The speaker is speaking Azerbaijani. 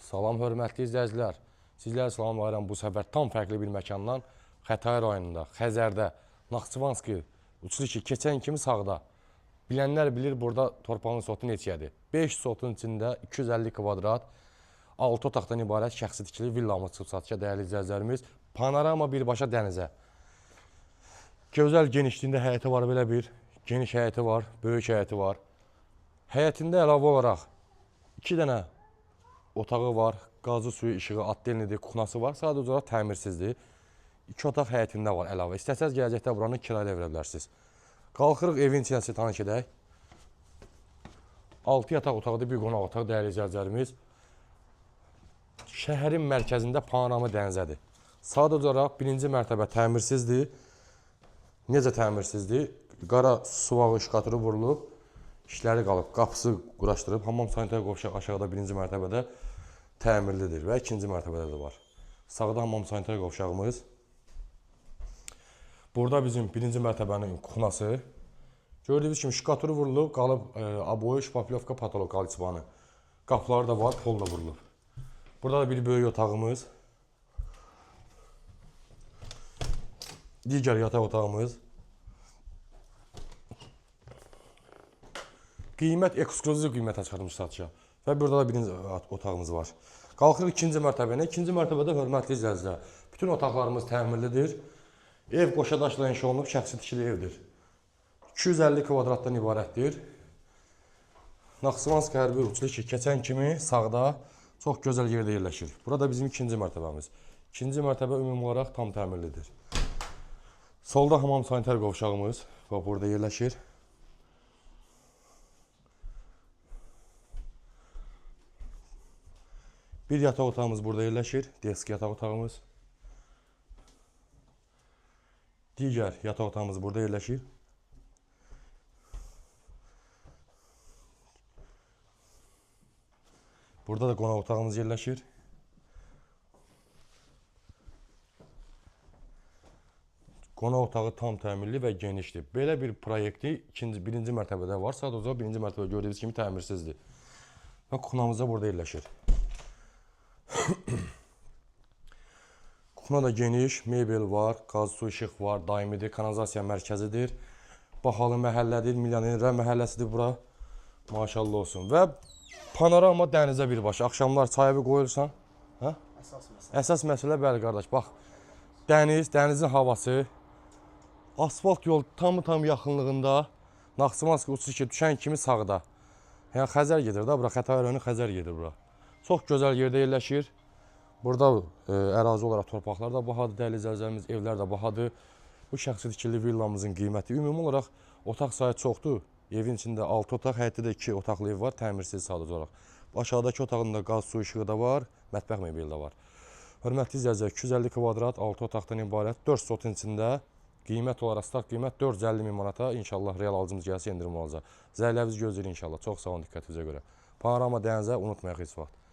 Salam hörmətli izləyicilər. Sizləri salamlayıram bu səfər tam fərqli bir məkandan Xətai rayonunda, Xəzərdə, Naxçıvanski, Uçliki keçən kimi sağda. Bilənlər bilir burada torpağın sotu neçədir. 5 sotun içində 250 kvadrat, 6 otaqdan ibarət şəxsi tikili villamız çıxıb satışa dəyərli izləyicilərimiz. Panorama birbaşa dənizə. Gözəl genişliyində həyəti var, belə bir geniş həyəti var, böyük həyəti var. Həyətində əlavə olaraq 2 dənə otağı var, qazı suyu, işığı, addelnidir, kuxnası var. Sadəcə olaraq təmirsizdir. 2 otaq həyətində var əlavə. İstəsəz gələcəkdə buranı kirayla verə bilərsiniz. Qalxırıq evin içinə sizi tanış edək. 6 yataq otaqdır, bir qonaq otaq dəyərli izləyicilərimiz. Şəhərin mərkəzində panorama dənizədir. Sadəcə olaraq birinci mərtəbə təmirsizdir. Necə təmirsizdir? Qara suvağı işqatırı vurulub, işləri qalıb, qapısı quraşdırıb, hamam sanitar qovşaq aşağıda birinci mərtəbədə təmirlidir və ikinci mərtəbədə də var. Sağda hamam sanitar qovşağımız. Burada bizim birinci mərtəbənin kuxnası. Gördüyünüz kimi şikaturu vurulub, qalıb aboy, şpaplovka, patolog qalçıbanı. Qapıları da var, pol da vurulub. Burada da bir böyük otağımız. Digər yataq otağımız. Qiymət, ekskluzif qiymətə çıxarılmış satışa. Və burada da birinci otağımız var. Qalxırıq ikinci mərtəbənə. İkinci mərtəbədə hörmətli izləyicilər, bütün otaqlarımız təmirlidir. Ev qoşadaşla inşa olunub, şəxsi tikili evdir. 250 kvadratdan ibarətdir. Naxçıvanski hərbi Uçliki keçən kimi sağda çox gözəl yerdə yerləşir. Burada bizim ikinci mərtəbəmiz. İkinci mərtəbə ümumi olaraq tam təmirlidir. Solda hamam sanitar qovşağımız burada yerləşir. Bir yataq otağımız burada yerləşir, desk yataq otağımız. Digər yataq otağımız burada yerləşir. Burada da qonaq otağımız yerləşir. Qonaq otağı tam təmirli və genişdir. Belə bir proyekti birinci mərtəbədə var. Sadəcə birinci mərtəbə gördüyünüz kimi təmirsizdir. Və kuxnamız da burada yerləşir. Kuxna da geniş, mebel var, qaz su işıq var, daimidir, kanalizasiya mərkəzidir. Bahalı məhəllədir, milyonerlər məhəlləsidir bura. Maşallah olsun. Və panorama dənizə birbaşa. Axşamlar çayı qoyursan. Hə? Əsas məsələ bəli qardaş. Bax, dəniz, dənizin havası. Asfalt yol tam yaxınlığında. Naxçıvanski Uçliki düşən kimi sağda. Yəni Xəzər gedir da bura, Xətai rayonu Xəzər gedir bura. Çox gözəl yerdə yerləşir. Burada ərazi olaraq torpaqlar da bahadır, dəyərli izləyicilərimiz, evlər də bahadır. Bu şəxsi tikili villamızın qiyməti ümumi olaraq otaq sayı çoxdur. Evin içində 6 otaq, həyətdə də 2 otaqlı ev var, təmirsiz sadəcə olaraq. Aşağıdakı otağında qaz su işığı da var, mətbəx mebeli də var. Hörmətli izləyicilər, 250 kvadrat, 6 otaqdan ibarət, 4 sotun içində qiymət olaraq start qiymət 450 min manata inşallah real alıcımız gəlsə endirim olacaq. Zəylərinizi gözləyin inşallah. Çox sağ olun diqqətinizə görə. Panorama dənizə unutmayaq heç vaxt.